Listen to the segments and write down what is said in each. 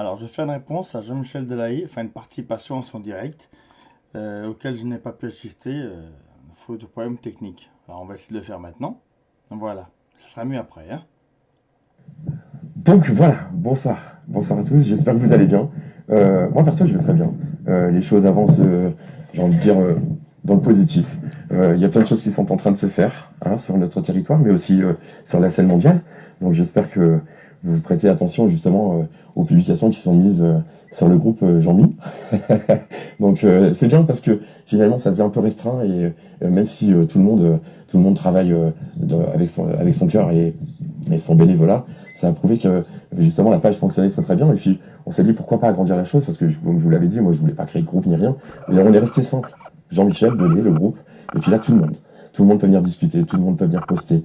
Alors, je fais une réponse à Jean-Michel Delahaye, enfin une participation en son direct, auquel je n'ai pas pu assister, faute de problèmes techniques. Alors, on va essayer de le faire maintenant. Voilà, ça sera mieux après, hein. Donc voilà, bonsoir. Bonsoir à tous, j'espère que vous allez bien. Moi perso, je vais très bien. Les choses avancent, j'ai envie de dire, dans le positif. Il y a plein de choses qui sont en train de se faire hein, sur notre territoire, mais aussi sur la scène mondiale. Donc j'espère que vous prêtez attention justement aux publications qui sont mises sur le groupe Jean-Mi. Donc c'est bien parce que finalement ça faisait un peu restreint et même si tout le monde travaille avec son cœur et son bénévolat, ça a prouvé que justement la page fonctionnait très très bien. Et puis on s'est dit pourquoi pas agrandir la chose parce que comme je vous l'avais dit, moi je voulais pas créer de groupe ni rien. Mais on est resté simple. Jean-Michel, Belé, le groupe, et puis là tout le monde. Tout le monde peut venir discuter, tout le monde peut venir poster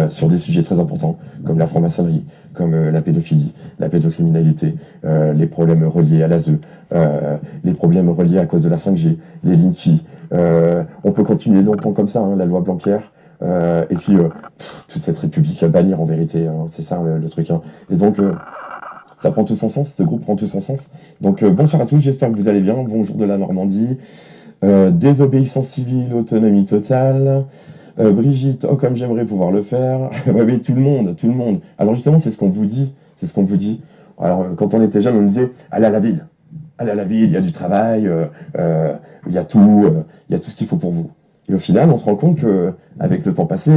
sur des sujets très importants comme la franc-maçonnerie, comme la pédophilie, la pédocriminalité, les problèmes reliés à l'ASE, les problèmes reliés à cause de la 5G, les Linky. On peut continuer longtemps comme ça, hein, la loi Blanquer. Et puis toute cette république à bannir en vérité, hein, c'est ça le truc. Hein. Et donc ça prend tout son sens, ce groupe prend tout son sens. Donc bonsoir à tous, j'espère que vous allez bien. Bonjour de la Normandie. Désobéissance civile, autonomie totale. Brigitte, oh comme j'aimerais pouvoir le faire. Ouais, oui, tout le monde, tout le monde. Alors justement, c'est ce qu'on vous dit, c'est ce qu'on vous dit. Alors quand on était jeune, on nous disait, allez à la ville. Allez à la ville, il y a du travail, il y a tout ce qu'il faut pour vous. Et au final, on se rend compte que, avec le temps passé,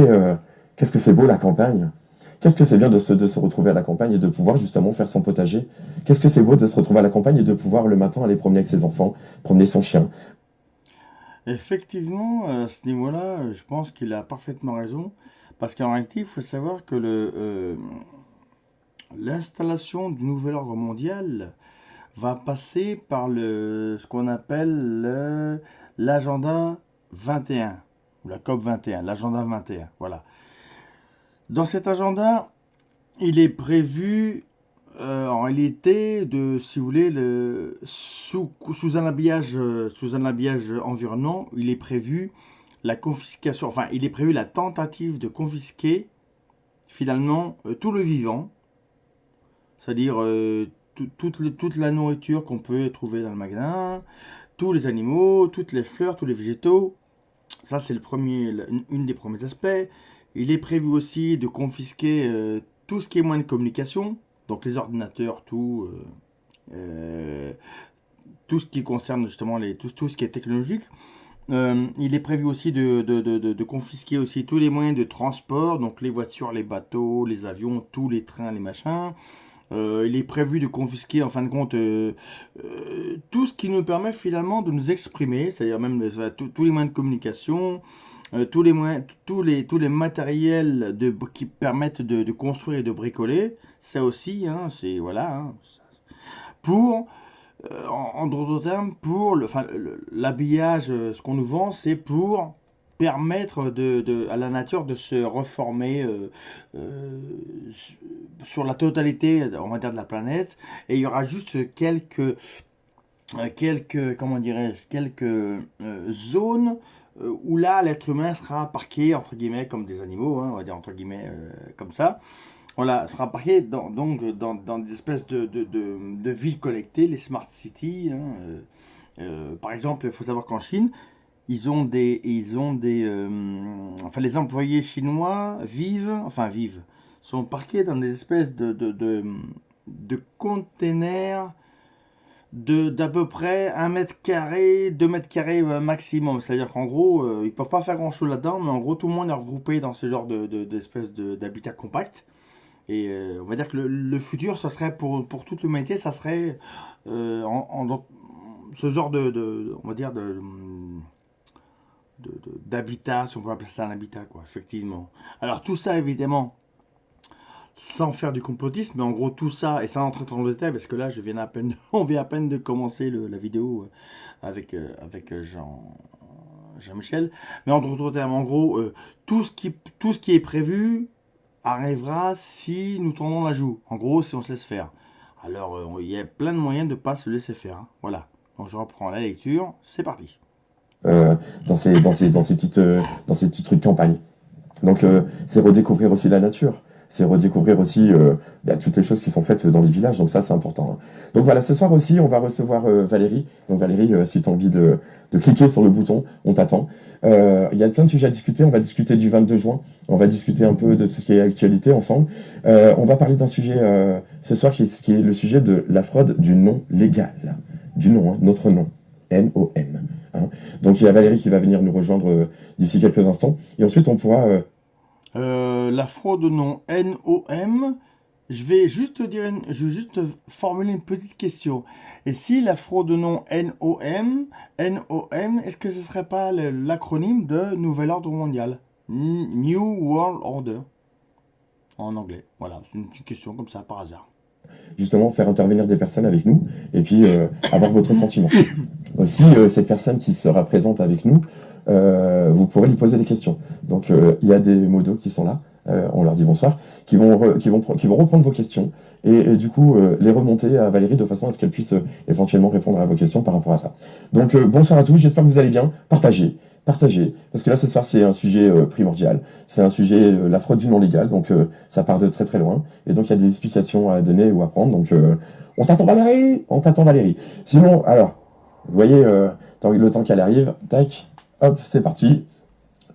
qu'est-ce que c'est beau la campagne. Qu'est-ce que c'est bien de se retrouver à la campagne et de pouvoir justement faire son potager. Qu'est-ce que c'est beau de se retrouver à la campagne et de pouvoir le matin aller promener avec ses enfants, promener son chien. Effectivement, à ce niveau-là, je pense qu'il a parfaitement raison, parce qu'en réalité, il faut savoir que l'installation du nouvel ordre mondial va passer par ce qu'on appelle l'agenda 21, ou la COP 21, l'agenda 21, voilà. Dans cet agenda, il est prévu en réalité de, si vous voulez, sous un habillage environnant, il est prévu la confiscation, enfin, il est prévu la tentative de confisquer finalement tout le vivant, c'est-à-dire toute la nourriture qu'on peut trouver dans le magasin, tous les animaux, toutes les fleurs, tous les végétaux. Ça, c'est une des premiers aspects. Il est prévu aussi de confisquer tout ce qui est moyen de communication, donc les ordinateurs, euh, tout ce qui concerne justement tout ce qui est technologique. Il est prévu aussi de confisquer aussi tous les moyens de transport, donc les voitures, les bateaux, les avions, tous les trains, les machins. Il est prévu de confisquer en fin de compte tout ce qui nous permet finalement de nous exprimer, c'est-à-dire même tous les moyens de communication, tous les matériels qui permettent de construire et de bricoler, ça aussi, hein, c'est voilà, hein, pour en d'autres termes, l'habillage, ce qu'on nous vend, c'est pour permettre à la nature de se reformer euh, sur la totalité, on va dire, de la planète. Et il y aura juste comment dirais-je, quelques zones où là, l'être humain sera parqué, entre guillemets, comme des animaux, hein, on va dire, entre guillemets, comme ça. Voilà, sera parqué dans des espèces de villes connectées, les smart cities, hein. Par exemple, il faut savoir qu'en Chine, enfin les employés chinois sont parqués dans des espèces de containers d'à peu près 1 mètre carré, 2 mètres carrés maximum. C'est-à-dire qu'en gros, ils peuvent pas faire grand-chose là-dedans, mais en gros, tout le monde est regroupé dans ce genre d'espèce d'habitat compact. Et on va dire que le futur, ce serait pour toute l'humanité, ça serait dans ce genre on va dire d'habitat, si on peut appeler ça un habitat, quoi, effectivement. Alors tout ça, évidemment, sans faire du complotisme, mais en gros tout ça, et sans entrer trop dans le détail, parce que là, on vient à peine de commencer la vidéo avec Jean-Michel, mais en d'autres termes, en gros, tout ce qui est prévu arrivera si nous tournons la joue. En gros, si on se laisse faire. Alors, il y a plein de moyens de ne pas se laisser faire, hein. Voilà. Donc, je reprends la lecture. C'est parti. euh, dans ces petites, dans ces petits trucs de campagne. Donc c'est redécouvrir aussi la nature. c'est redécouvrir aussi toutes les choses qui sont faites dans les villages, donc ça c'est important, hein. Donc voilà, ce soir aussi, on va recevoir Valérie. Donc Valérie, si tu as envie de cliquer sur le bouton, on t'attend. Il y a plein de sujets à discuter, on va discuter du 22 juin, on va discuter un peu de tout ce qui est actualité ensemble. On va parler d'un sujet ce soir qui est le sujet de la fraude du nom légal, du nom, hein, notre nom, N-O-M. Hein. Donc il y a Valérie qui va venir nous rejoindre d'ici quelques instants, et ensuite on pourra... La fraude au nom NOM, je vais juste je vais juste formuler une petite question. Et si la fraude au nom NOM, est-ce que ce serait pas l'acronyme de Nouvel Ordre Mondial? New World Order en anglais. Voilà, c'est une petite question comme ça par hasard. justement faire intervenir des personnes avec nous, et puis avoir votre sentiment. Aussi, cette personne qui sera présente avec nous, vous pourrez lui poser des questions. Donc, il y a des modos qui sont là, on leur dit bonsoir, qui vont reprendre vos questions et du coup les remonter à Valérie de façon à ce qu'elle puisse éventuellement répondre à vos questions par rapport à ça. Donc, bonsoir à tous, j'espère que vous allez bien. Partagez, parce que là ce soir c'est un sujet primordial, c'est un sujet, la fraude du non légal, donc ça part de très très loin, et donc il y a des explications à donner ou à prendre, donc on t'attend Valérie. Sinon, alors, vous voyez, le temps qu'elle arrive, tac, hop, c'est parti.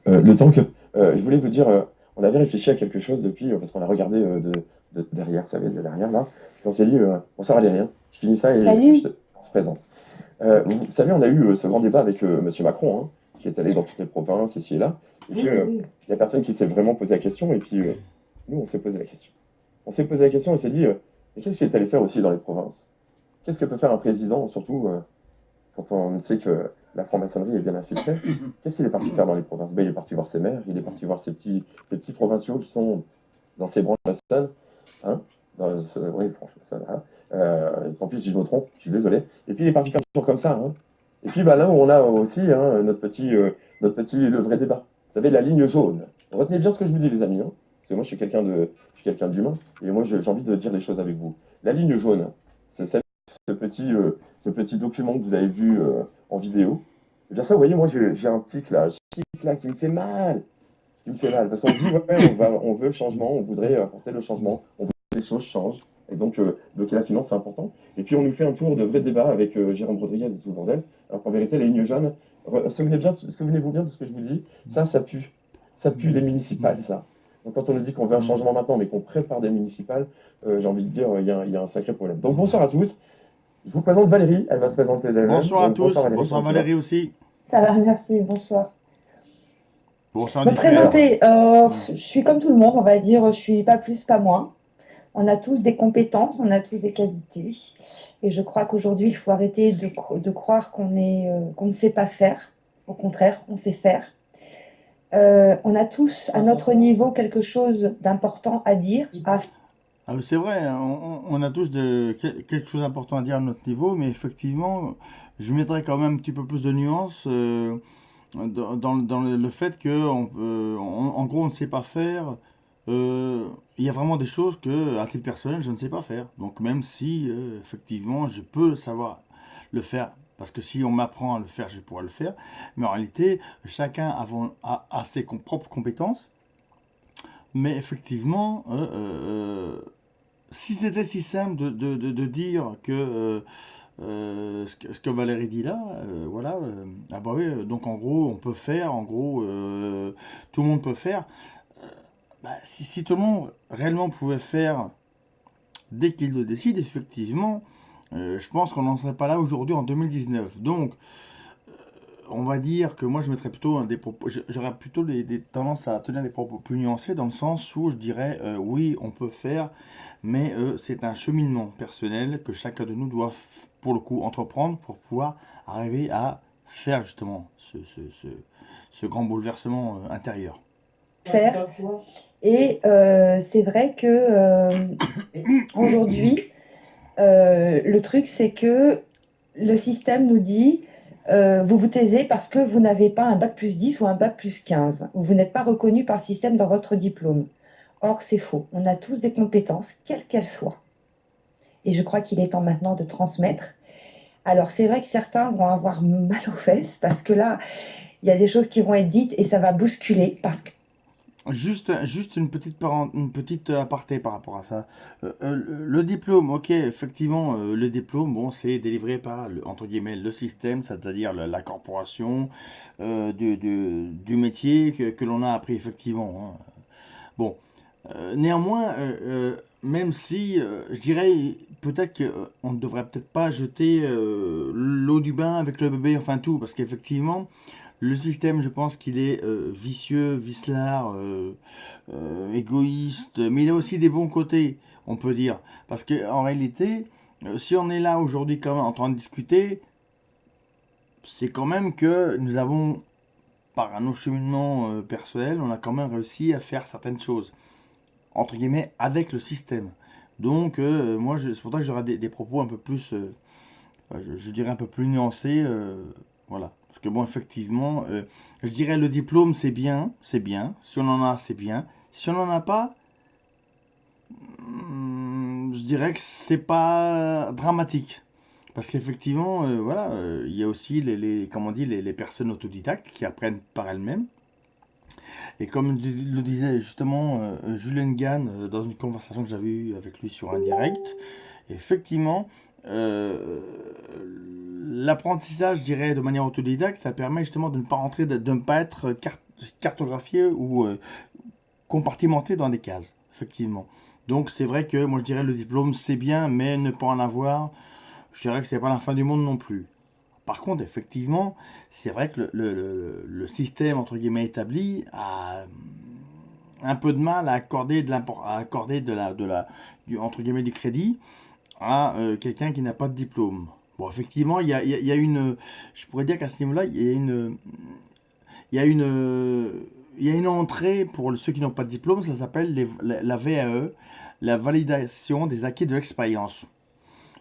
Le temps que. Je voulais vous dire, on avait réfléchi à quelque chose depuis, parce qu'on a regardé derrière, vous savez, de derrière là. Puis on s'est dit, bonsoir Valérie, hein. Je finis ça et Salut. on se présente. Vous savez, on a eu ce grand débat avec Monsieur Macron, hein, qui est allé dans toutes les provinces, ici et là. Et puis, il y a personne qui s'est vraiment posé la question, et puis nous, on s'est posé la question. On s'est posé la question et s'est dit, mais qu'est-ce qu'il est allé faire aussi dans les provinces? Qu'est-ce que peut faire un président, surtout quand on sait que la franc-maçonnerie est bien infiltrée? Qu'est-ce qu'il est parti faire dans les provinces? Ben, il est parti voir ses maires, il est parti voir ses petits provinciaux qui sont dans ses branches maçonnes. Hein, oui, franchement, ça va. Tant pis si je me trompe, je suis désolé. Et puis il est parti faire un tour comme ça. Hein. Et puis bah, là où on a aussi hein, notre petit le vrai débat. Vous savez, la ligne jaune. Retenez bien ce que je vous dis, les amis. Hein, parce que moi, je suis quelqu'un d'humain. Et moi, j'ai envie de dire les choses avec vous. La ligne jaune, c'est ce petit document que vous avez vu en vidéo. Et bien ça, vous voyez, moi, j'ai un tic là qui me fait mal. Qui me fait mal. Parce qu'on se dit, ouais, on veut le changement, on voudrait apporter le changement, on veut que les choses changent. Et donc, bloquer la finance, c'est important. Et puis, on nous fait un tour de vrai débat avec Jérôme Rodriguez et tout le bordel. Alors qu'en vérité, la ligne jaune, souvenez-vous bien de ce que je vous dis, ça pue. Ça pue les municipales, ça. Donc, quand on nous dit qu'on veut un changement maintenant, mais qu'on prépare des municipales, j'ai envie de dire, il y a un sacré problème. Donc, bonsoir à tous. Je vous présente Valérie, elle va se présenter d'elle-même. Bonsoir à Donc, tous, Valérie, bonsoir Valérie aussi. Ça va, merci, bonsoir. Bonsoir Me Diffère. présenter, je suis comme tout le monde, on va dire, je suis pas plus, pas moins. On a tous des compétences, on a tous des qualités. Et je crois qu'aujourd'hui, il faut arrêter de croire qu'on ne sait pas faire. Au contraire, on sait faire. On a tous, à notre niveau, quelque chose d'important à dire, Ah, c'est vrai, hein, on a tous quelque chose d'important à dire à notre niveau, mais effectivement, je mettrais quand même un petit peu plus de nuances dans le fait que, en gros, on ne sait pas faire. Il y a vraiment des choses que, à titre personnel, je ne sais pas faire. Donc, même si, effectivement, je peux savoir le faire, parce que si on m'apprend à le faire, je pourrais le faire. Mais en réalité, chacun a ses propres compétences. Mais effectivement, si c'était si simple de dire que ce que Valérie dit là, voilà, ah bah oui, donc en gros, on peut faire, en gros, tout le monde peut faire. Bah, si tout le monde réellement pouvait faire dès qu'il le décide, effectivement, je pense qu'on n'en serait pas là aujourd'hui en 2019. Donc, on va dire que moi je mettrais plutôt des propos, j'aurais plutôt des tendances à tenir des propos plus nuancés dans le sens où je dirais oui, on peut faire, mais c'est un cheminement personnel que chacun de nous doit pour le coup entreprendre pour pouvoir arriver à faire justement ce grand bouleversement intérieur. faire. Et c'est vrai que aujourd'hui, le truc, c'est que le système nous dit vous vous taisez parce que vous n'avez pas un bac plus 10 ou un bac plus 15. Vous n'êtes pas reconnu par le système dans votre diplôme. Or, c'est faux. On a tous des compétences, quelles qu'elles soient. Et je crois qu'il est temps maintenant de transmettre. Alors, c'est vrai que certains vont avoir mal aux fesses parce que là, il y a des choses qui vont être dites et ça va bousculer parce que Juste une petite aparté par rapport à ça. Le diplôme, ok, effectivement, le diplôme, bon, c'est délivré par, entre guillemets, le système, c'est-à-dire la corporation du métier que l'on a appris, effectivement, hein. Bon, néanmoins, même si, je dirais, peut-être qu'on ne devrait peut-être pas jeter l'eau du bain avec le bébé, enfin tout, parce qu'effectivement, le système, je pense qu'il est vicieux, vicelard, égoïste, mais il a aussi des bons côtés, on peut dire. Parce qu'en réalité, si on est là aujourd'hui quand même en train de discuter, c'est quand même que nous avons, par un cheminement personnel, on a quand même réussi à faire certaines choses, entre guillemets, avec le système. Donc, moi, c'est pour ça que j'aurai des propos un peu plus, je dirais un peu plus nuancés, voilà. Parce que bon, effectivement, je dirais le diplôme, c'est bien, c'est bien. Si on en a, c'est bien. Si on n'en a pas, je dirais que c'est pas dramatique. Parce qu'effectivement, voilà, il y a aussi comme on dit, les personnes autodidactes qui apprennent par elles-mêmes. Et comme le disait justement Julian Gann dans une conversation que j'avais eue avec lui sur un direct, effectivement, l'apprentissage, je dirais, de manière autodidacte, ça permet justement de ne pas rentrer, de ne pas être cartographié ou compartimenté dans des cases, effectivement. Donc c'est vrai que moi je dirais le diplôme c'est bien, mais ne pas en avoir, je dirais que c'est pas la fin du monde non plus. Par contre, effectivement, c'est vrai que le système entre guillemets établi a un peu de mal à accorder à accorder entre guillemets du crédit à quelqu'un qui n'a pas de diplôme. Bon, effectivement, il y a une, je pourrais dire qu'à ce niveau-là, il y a il y a une entrée pour ceux qui n'ont pas de diplôme, ça s'appelle la VAE, la validation des acquis de l'expérience,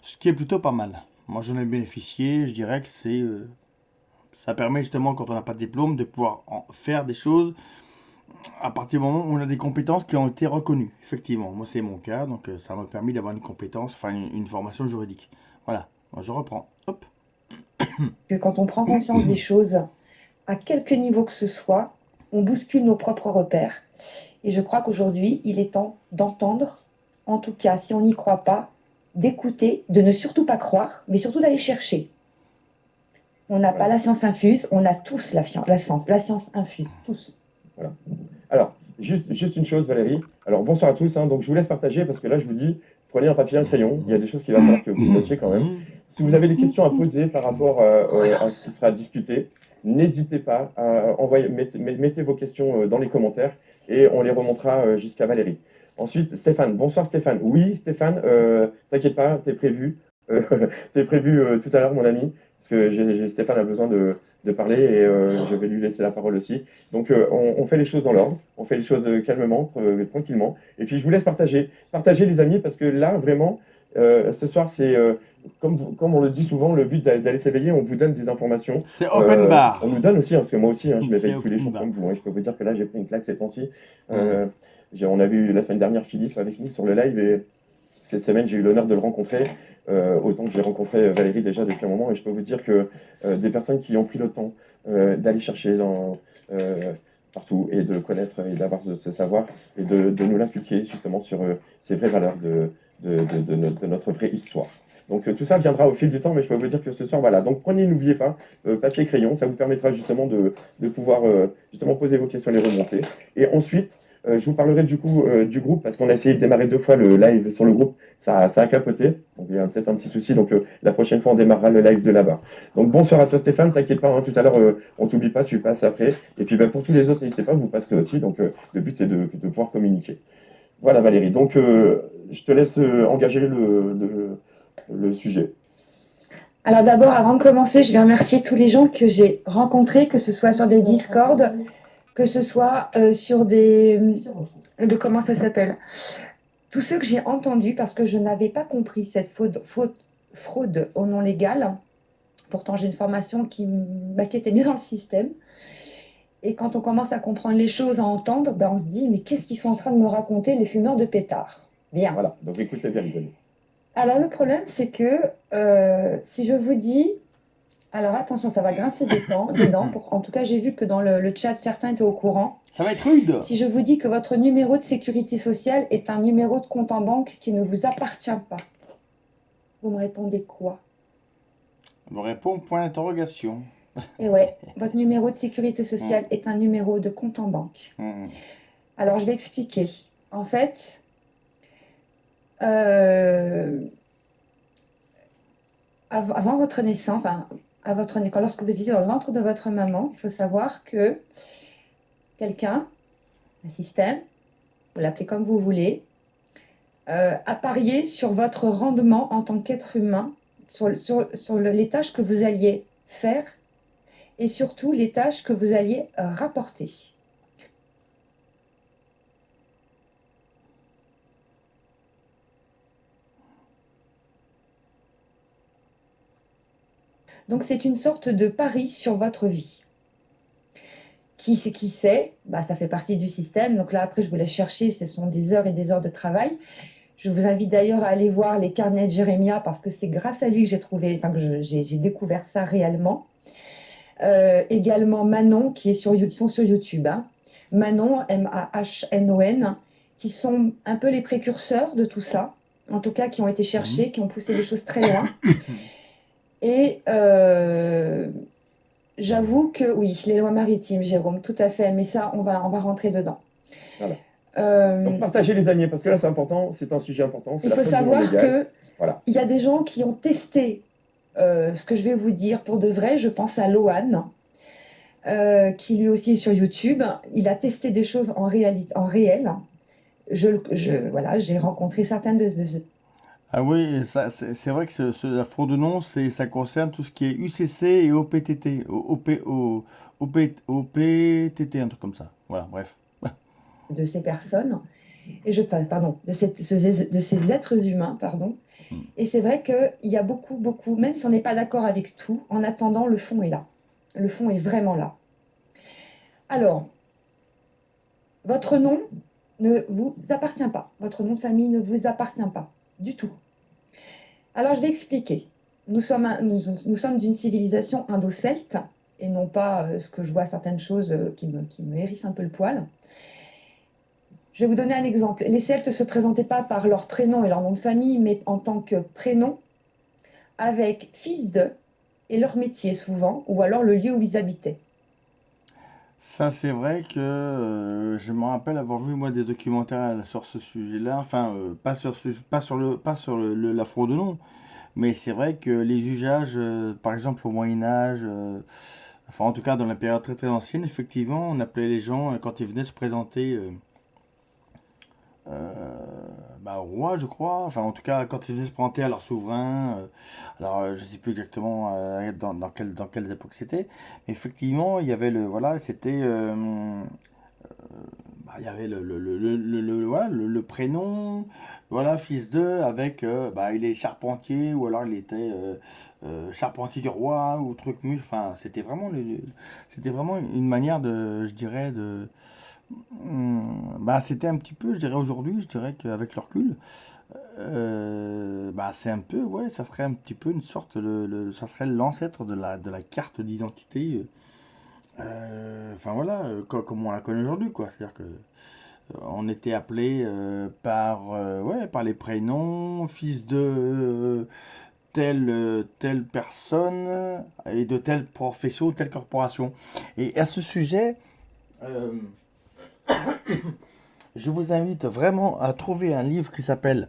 ce qui est plutôt pas mal. Moi, j'en ai bénéficié, je dirais que ça permet justement, quand on n'a pas de diplôme, de pouvoir faire des choses à partir du moment où on a des compétences qui ont été reconnues. Effectivement, moi c'est mon cas, donc ça m'a permis d'avoir une compétence, enfin une formation juridique. Voilà, moi, je reprends. Hop. Que quand on prend conscience des choses, à quelque niveau que ce soit, on bouscule nos propres repères. Et je crois qu'aujourd'hui, il est temps d'entendre, en tout cas, si on n'y croit pas, d'écouter, de ne surtout pas croire, mais surtout d'aller chercher. On n'a pas Voilà. la science infuse, on a tous la science infuse, tous. Voilà. Alors, juste une chose, Valérie. Alors, bonsoir à tous, hein. Donc, je vous laisse partager parce que là, je vous dis, prenez un papier et un crayon. Il y a des choses qu'il va falloir que vous notiez quand même. Si vous avez des questions à poser par rapport à ce qui sera discuté, n'hésitez pas à envoyer, mettez vos questions dans les commentaires et on les remontera jusqu'à Valérie. Ensuite, Stéphane. Bonsoir, Stéphane. Oui, Stéphane, t'inquiète pas, t'es prévu. T'es prévu tout à l'heure, mon ami, parce que Stéphane a besoin de parler et je vais lui laisser la parole aussi. Donc, on fait les choses dans l'ordre, on fait les choses calmement, tranquillement. Et puis, je vous laisse partager. Partagez, les amis, parce que là, vraiment, ce soir, c'est, comme on le dit souvent, le but d'aller s'éveiller, on vous donne des informations. C'est open bar. On nous donne aussi, hein, parce que moi aussi, hein, je C'est m'éveille tous les open jours bar. comme vous. Hein. Je peux vous dire que là, j'ai pris une claque ces temps-ci. On a vu la semaine dernière Philippe avec nous sur le live et cette semaine, j'ai eu l'honneur de le rencontrer, autant que j'ai rencontré Valérie déjà depuis un moment. Et je peux vous dire que des personnes qui ont pris le temps d'aller chercher partout et de connaître et d'avoir ce savoir et de nous l'inculquer justement sur ces vraies valeurs de notre vraie histoire. Donc tout ça viendra au fil du temps, mais je peux vous dire que ce soir, voilà. Donc prenez, n'oubliez pas, papier et crayon, ça vous permettra justement de pouvoir justement poser vos questions et les remonter. Et ensuite, je vous parlerai du coup du groupe parce qu'on a essayé de démarrer 2 fois le live sur le groupe, ça a capoté, donc il y a peut-être un petit souci, donc la prochaine fois on démarrera le live de là-bas. Donc bonsoir à toi Stéphane, t'inquiète pas, hein, tout à l'heure on t'oublie pas, tu passes après, et puis pour tous les autres n'hésitez pas, vous passerez aussi, donc le but c'est de pouvoir communiquer. Voilà Valérie, donc je te laisse engager le sujet. Alors d'abord, avant de commencer, je vais remercier tous les gens que j'ai rencontrés, que ce soit sur des Discord, que ce soit sur comment ça s'appelle, tous ceux que j'ai entendus parce que je n'avais pas compris cette fraude au nom légal. Pourtant, j'ai une formation qui était mieux dans le système. Et quand on commence à comprendre les choses, à entendre, on se dit, mais qu'est-ce qu'ils sont en train de me raconter, les fumeurs de pétards? Bien. Voilà, donc écoutez bien les amis. Alors le problème, c'est que si je vous dis Alors attention, ça va grincer des dents. En tout cas, j'ai vu que dans le chat, certains étaient au courant. Ça va être rude. Si je vous dis que votre numéro de sécurité sociale est un numéro de compte en banque qui ne vous appartient pas, vous me répondez quoi? On me répond point d'interrogation. Et ouais, votre numéro de sécurité Mm, sociale est un numéro de compte en banque. mm. Alors, je vais expliquer. En fait, euh, avant votre naissance, enfin, lorsque vous étiez dans le ventre de votre maman, il faut savoir que quelqu'un, un système, vous l'appelez comme vous voulez, a parié sur votre rendement en tant qu'être humain, les tâches que vous alliez faire et surtout les tâches que vous alliez rapporter. Donc c'est une sorte de pari sur votre vie. Qui c'est qui sait? Bah, ça fait partie du système. Donc là, après, je vous laisse chercher. Ce sont des heures et des heures de travail. Je vous invite d'ailleurs à aller voir les carnets de Jérémia parce que c'est grâce à lui que j'ai trouvé, enfin, que j'ai découvert ça réellement. Également Manon, qui sont sur YouTube. Hein. Manon, M-A-H-N-O-N, qui sont un peu les précurseurs de tout ça. En tout cas, qui ont été cherchés, qui ont poussé les choses très loin. Et j'avoue que oui, les lois maritimes, Jérôme, tout à fait. Mais ça, on va rentrer dedans. Voilà. Donc Euh, partagez les amis, parce que là c'est important, c'est un sujet important, c'est il la faut faute du monde savoir légal. que Voilà. il y a des gens qui ont testé ce que je vais vous dire pour de vrai. Je pense à Lohan, qui lui aussi est sur YouTube. Il a testé des choses en réel. Voilà, j'ai rencontré certaines de. Ah oui, c'est vrai que la fraude de nom, ça concerne tout ce qui est UCC et OPTT, OPTT, un truc comme ça. Voilà, bref. De ces personnes, pardon, de ces êtres humains, pardon. Mm. Et c'est vrai qu'il y a beaucoup, beaucoup, même si on n'est pas d'accord avec tout, en attendant, le fond est là. Le fond est vraiment là. Alors, votre nom ne vous appartient pas. Votre nom de famille ne vous appartient pas du tout. Alors, je vais expliquer. Nous sommes d'une civilisation indo-celte et non pas ce que je vois certaines choses qui me hérissent un peu le poil. Je vais vous donner un exemple. Les Celtes ne se présentaient pas par leur prénom et leur nom de famille, mais en tant que prénom, avec fils de, et leur métier souvent, ou alors le lieu où ils habitaient. Ça, c'est vrai que je me rappelle avoir vu moi des documentaires sur ce sujet-là. Enfin, pas sur la fraude de nom, mais c'est vrai que les usages, par exemple au Moyen Âge, enfin en tout cas dans la période très très ancienne, effectivement, on appelait les gens quand ils venaient se présenter. Euh, Au roi, je crois. Enfin, en tout cas, quand ils venaient se présenter à leur souverain. Alors, je sais plus exactement dans quelles époques c'était. Mais effectivement, il y avait voilà, c'était. Il y avait voilà, le prénom, voilà, fils de, avec. Il est charpentier, ou alors il était charpentier du roi, ou truc muche. Enfin, c'était vraiment une manière de, je dirais, de. C'était un petit peu, je dirais aujourd'hui, je dirais qu'avec le recul, c'est un peu, ouais, ça serait un petit peu une sorte, ça serait l'ancêtre de la carte d'identité, enfin voilà, comme on la connaît aujourd'hui, quoi. C'est-à-dire que on était appelé ouais, par les prénoms, fils de telle personne et de telle profession, telle corporation. Et à ce sujet, euh, je vous invite vraiment à trouver un livre qui s'appelle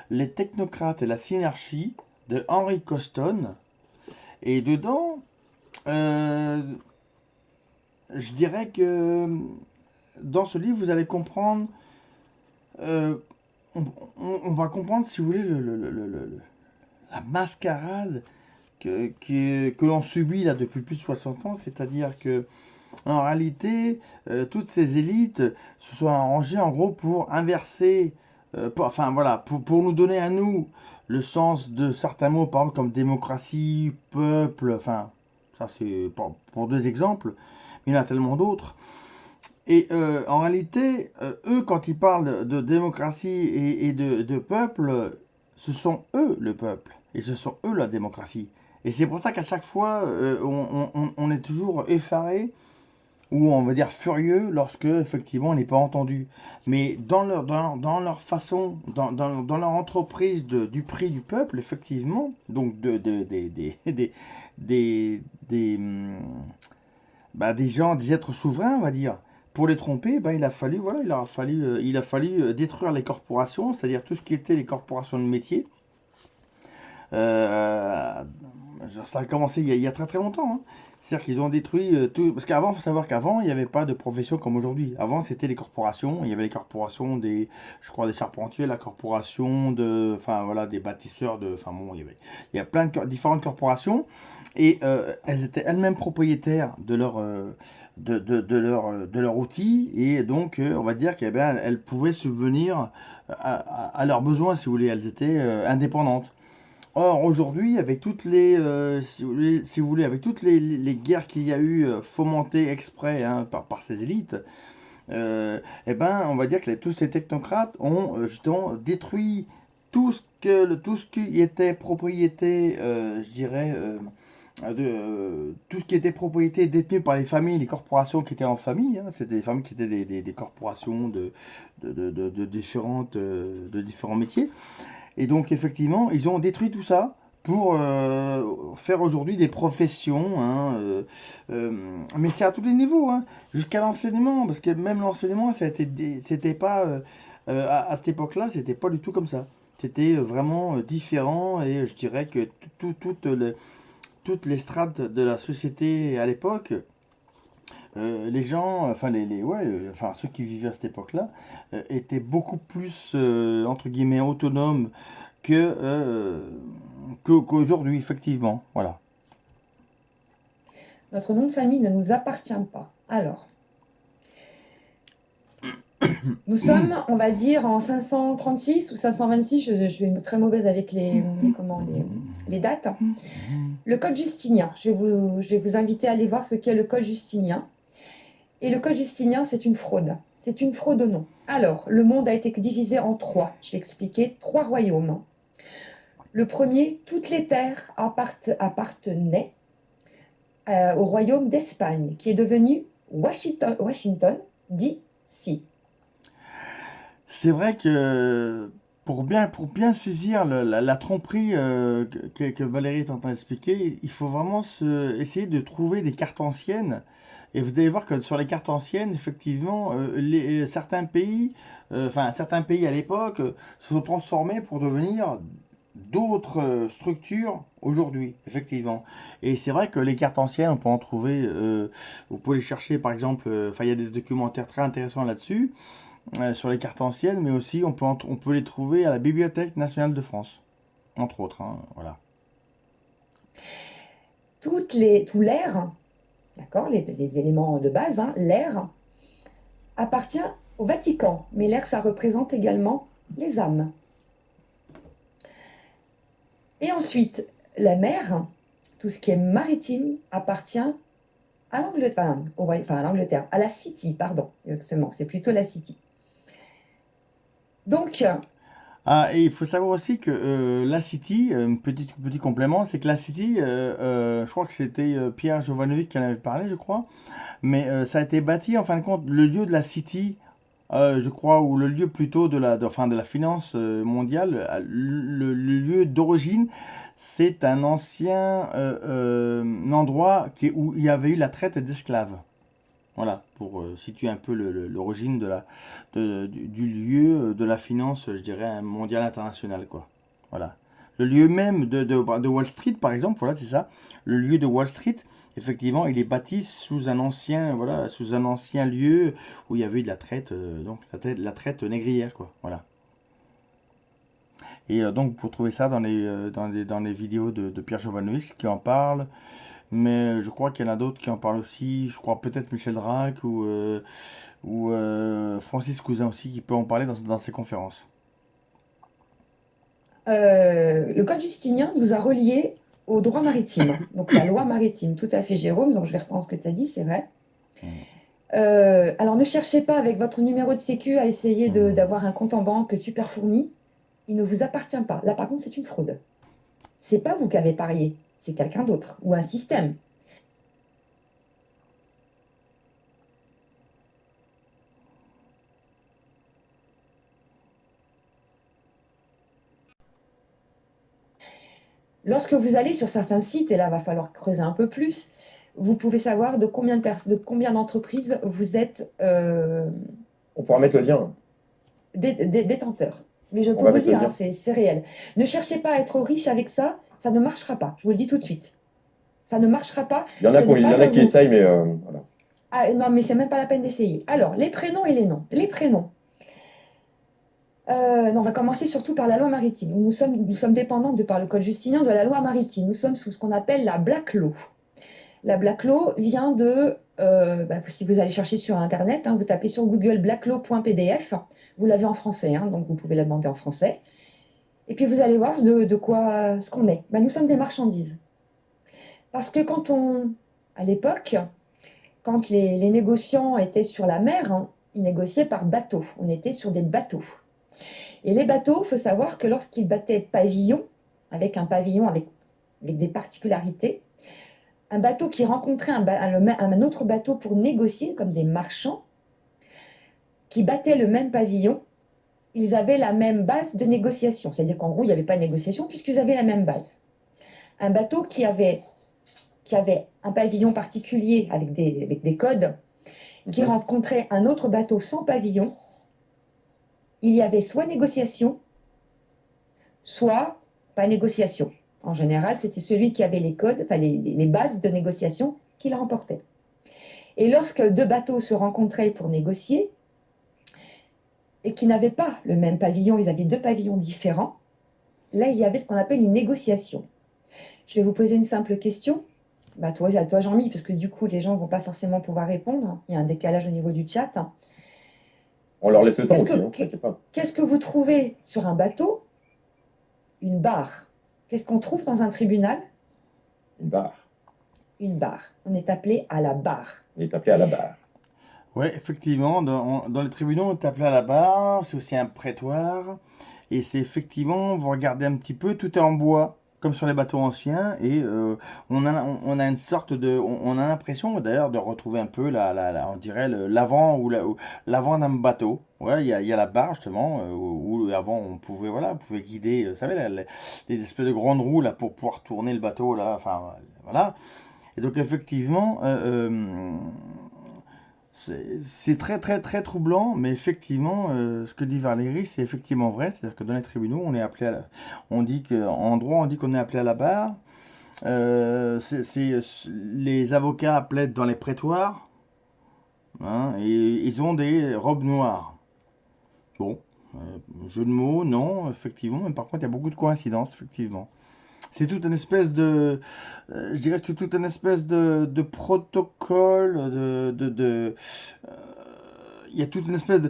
Les technocrates et la synarchie de Henry Coston. Et dedans, euh, je dirais que dans ce livre, vous allez comprendre, euh, on, on va comprendre, si vous voulez, la mascarade que l'on subit là depuis plus de 60 ans. C'est-à-dire que en réalité, toutes ces élites se sont arrangées en gros pour inverser, enfin voilà, pour nous donner à nous le sens de certains mots, par exemple comme démocratie, peuple, enfin, ça c'est pour deux exemples, mais il y en a tellement d'autres. Et en réalité, eux, quand ils parlent de démocratie et de peuple, ce sont eux le peuple, et ce sont eux la démocratie. Et c'est pour ça qu'à chaque fois, on est toujours effaré ou on va dire furieux lorsque effectivement on n'est pas entendu. Mais dans leur façon, dans leur entreprise du prix du peuple, effectivement, donc des, des gens, des êtres souverains, on va dire. Pour les tromper, ben, il a fallu, voilà, il a fallu détruire les corporations, c'est-à-dire tout ce qui était les corporations de métier. Euh, Ça a commencé il y a très très longtemps, hein. C'est-à-dire qu'ils ont détruit tout. Parce qu'avant, il faut savoir qu'avant, il n'y avait pas de profession comme aujourd'hui. Avant, c'était les corporations. Il y avait les corporations je crois, des charpentiers, la corporation enfin voilà, des bâtisseurs enfin bon, il y a plein de différentes corporations. Et elles étaient elles-mêmes propriétaires de leur outil. Et donc, on va dire elles pouvaient subvenir à leurs besoins, si vous voulez. Elles étaient indépendantes. Or, aujourd'hui, avec toutes si vous voulez, avec toutes les guerres qu'il y a eu fomentées exprès, hein, par ces élites, on va dire que tous ces technocrates ont justement détruit tout ce qui était propriété, je dirais, tout ce qui était propriété détenue par les familles, les corporations qui étaient en famille, hein. C'était des familles qui étaient des corporations de différents métiers. Et donc, effectivement, ils ont détruit tout ça pour faire aujourd'hui des professions, hein, mais c'est à tous les niveaux, hein, jusqu'à l'enseignement, parce que même l'enseignement, c'était pas, à cette époque-là, c'était pas du tout comme ça. C'était vraiment différent, et je dirais que toutes les strates de la société à l'époque, les gens, enfin ouais, enfin ceux qui vivaient à cette époque-là, étaient beaucoup plus entre guillemets autonomes qu'aujourd'hui, effectivement. Voilà. Notre nom de famille ne nous appartient pas. Alors, nous sommes, on va dire, en 536 ou 526, je suis très mauvaise avec les dates. Le Code Justinien, je vais vous inviter à aller voir ce qu'est le Code Justinien. Et le Code Justinien, c'est une fraude. C'est une fraude au nom. Alors, le monde a été divisé en trois. Je vais expliquer, trois royaumes. Le premier, toutes les terres appartenaient au royaume d'Espagne, qui est devenu Washington DC. C'est vrai que pour bien saisir la tromperie que Valérie est en train d'expliquer, il faut vraiment essayer de trouver des cartes anciennes. Et vous allez voir que sur les cartes anciennes, effectivement, certains pays à l'époque se sont transformés pour devenir d'autres structures aujourd'hui, effectivement. Et c'est vrai que les cartes anciennes, on peut en trouver, vous pouvez les chercher par exemple, enfin il y a des documentaires très intéressants là-dessus, sur les cartes anciennes, mais aussi on peut les trouver à la Bibliothèque nationale de France, entre autres, hein, voilà. Tout l'air, d'accord, les éléments de base, hein, l'air appartient au Vatican, mais l'air, ça représente également les âmes. Et ensuite, la mer, tout ce qui est maritime, appartient à l'Angleterre, à la City, pardon, exactement, c'est plutôt la City. Donc, Ah, et il faut savoir aussi que la City, petit complément, c'est que la City, je crois que c'était Pierre Jovanovic qui en avait parlé, je crois, mais ça a été bâti, en fin de compte, le lieu de la City, je crois, ou le lieu plutôt enfin, de la finance mondiale, le lieu d'origine, c'est un ancien endroit où il y avait eu la traite d'esclaves. Voilà, pour situer un peu l'origine du lieu de la finance, je dirais, mondiale internationale, quoi. Voilà. Le lieu même de Wall Street, par exemple, voilà, c'est ça. Le lieu de Wall Street, effectivement, il est bâti sous un ancien, voilà, sous un ancien lieu où il y avait eu de la traite, donc la traite négrière, quoi. Voilà. Et donc, vous trouvez ça dans les vidéos de Pierre Jovanovic qui en parle. Mais je crois qu'il y en a d'autres qui en parlent aussi. Je crois peut-être Michel Drac ou Francis Cousin aussi qui peut en parler dans ses conférences. le Code Justinien nous a reliés au droit maritime, donc la loi maritime, tout à fait, Jérôme, donc je vais reprendre ce que tu as dit, c'est vrai. Alors ne cherchez pas avec votre numéro de sécu à essayer d'avoir un compte en banque super fourni, il ne vous appartient pas. Là par contre c'est une fraude. C'est pas vous qui avez parié, c'est quelqu'un d'autre, ou un système. Lorsque vous allez sur certains sites, et là, il va falloir creuser un peu plus, vous pouvez savoir de combien d'entreprises vous êtes On pourra mettre le lien. détenteur. Mais je On peux va vous le mettre le dire, lien. c'est réel. Ne cherchez pas à être riche avec ça, ça ne marchera pas. Je vous le dis tout de suite. Ça ne marchera pas. Il y en a, Ce n'est il y pas en a à qui vous. essayent, mais voilà. Ah non, mais c'est même pas la peine d'essayer. Alors, les prénoms et les noms. Les prénoms. Non, on va commencer surtout par la loi maritime. Nous sommes dépendants, par le Code Justinien, de la loi maritime. Nous sommes sous ce qu'on appelle la Black Law. La Black Law vient de, si vous allez chercher sur Internet, hein, vous tapez sur Google blacklaw.pdf, vous l'avez en français, hein, donc vous pouvez la demander en français. Et puis vous allez voir de quoi ce qu'on est. Ben, nous sommes des marchandises. Parce que à l'époque, quand les négociants étaient sur la mer, hein, ils négociaient par bateau. On était sur des bateaux. Et les bateaux, il faut savoir que lorsqu'ils battaient pavillon, avec un pavillon avec des particularités, un bateau qui rencontrait un autre bateau pour négocier, comme des marchands, qui battaient le même pavillon, ils avaient la même base de négociation. C'est-à-dire qu'en gros, il n'y avait pas de négociation puisqu'ils avaient la même base. Un bateau qui avait un pavillon particulier avec des codes, qui rencontrait un autre bateau sans pavillon, il y avait soit négociation, soit pas négociation. En général, c'était celui qui avait les codes, enfin les bases de négociation, qui l'emportait. Et lorsque deux bateaux se rencontraient pour négocier, et qui n'avaient pas le même pavillon, ils avaient deux pavillons différents, là, il y avait ce qu'on appelle une négociation. Je vais vous poser une simple question. Bah, à toi Jean-Mi, parce que du coup, les gens ne vont pas forcément pouvoir répondre. Il y a un décalage au niveau du chat. On leur laisse le temps aussi, hein, t'inquiète pas. Qu'est-ce que vous trouvez sur un bateau? Une barre. Qu'est-ce qu'on trouve dans un tribunal? Une barre. Une barre. On est appelé à la barre. Il est appelé à la barre. Ouais, effectivement, dans les tribunaux, on est appelé à la barre, c'est aussi un prétoire. Et c'est effectivement, vous regardez un petit peu, tout est en bois, comme sur les bateaux anciens. Et on a une sorte de. On a l'impression d'ailleurs de retrouver un peu, on dirait, l'avant ou l'avant d'un bateau. Ouais, il y a la barre justement, où avant on pouvait guider, vous savez, les espèces de grandes roues là, pour pouvoir tourner le bateau là. Enfin, voilà. Et donc effectivement, c'est très très très troublant, mais effectivement, ce que dit Valérie, c'est effectivement vrai. C'est-à-dire que dans les tribunaux, on est appelé on dit qu'en droit, on dit qu'on est appelé à la barre. Les avocats plaident dans les prétoires, hein, et ils ont des robes noires. Bon, jeu de mots, non, effectivement, mais par contre, il y a beaucoup de coïncidences, effectivement. C'est toute une espèce je dirais que c'est toute une espèce de protocole, euh, il y a toute une espèce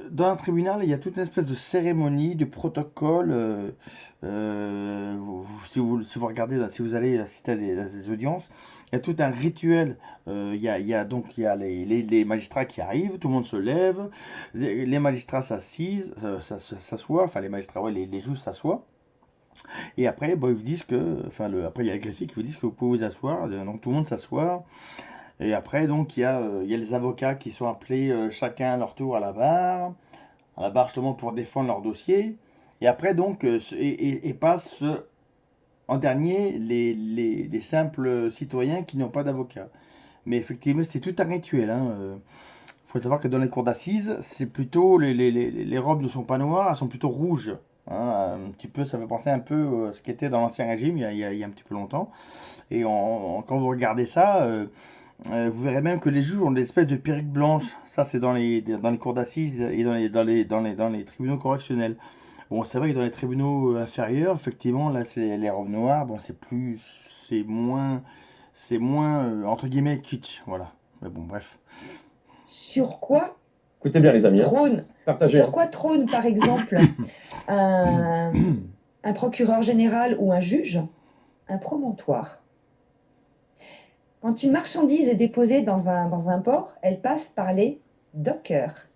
dans un tribunal, il y a toute une espèce de cérémonie, de protocole. Si vous regardez, si vous allez assister à des audiences, il y a tout un rituel. Il y a les magistrats qui arrivent, tout le monde se lève, les magistrats s'assoient, enfin les magistrats, ouais, les juges s'assoient. Et après, bon, ils vous disent après il y a le greffier qui vous dit que vous pouvez vous asseoir, donc tout le monde s'assoit. Et après, donc, il y a les avocats qui sont appelés chacun à leur tour à la barre justement pour défendre leur dossier. Et après, donc, et passent en dernier les simples citoyens qui n'ont pas d'avocat. Mais effectivement, c'est tout un rituel, hein. Faut savoir que dans les cours d'assises, c'est plutôt les robes ne sont pas noires, elles sont plutôt rouges. Hein, un petit peu, ça fait penser un peu à ce qui était dans l'Ancien Régime il y a un petit peu longtemps. Et quand vous regardez ça, vous verrez même que les juges ont des espèces de perruques blanches. Ça, c'est dans les cours d'assises et dans les tribunaux correctionnels. Bon, c'est vrai que dans les tribunaux inférieurs, effectivement, là, c'est les robes noires. Bon, c'est moins entre guillemets kitsch, voilà. Mais bon, bref. Sur quoi Écoutez bien, les amis. trône, Partagez. sur quoi trône, par exemple, un, un procureur général ou un juge? Un promontoire. Quand une marchandise est déposée dans un port, elle passe par les dockers,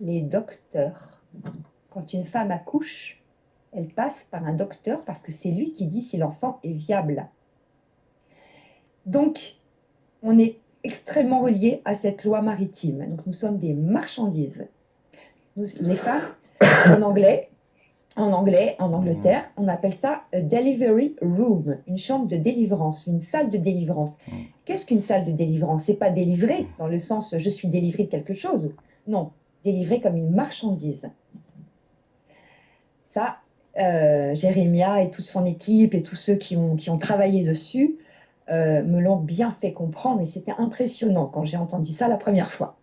les docteurs. Quand une femme accouche, elle passe par un docteur parce que c'est lui qui dit si l'enfant est viable. Donc, on est extrêmement relié à cette loi maritime. Donc, nous sommes des marchandises. Nous, les femmes, en anglais, en Angleterre, on appelle ça a delivery room, une chambre de délivrance, une salle de délivrance. Qu'est-ce qu'une salle de délivrance? C'est pas délivrer dans le sens je suis délivré de quelque chose. Non, délivrer comme une marchandise. Ça, Jérémia et toute son équipe et tous ceux qui ont travaillé dessus me l'ont bien fait comprendre et c'était impressionnant quand j'ai entendu ça la première fois.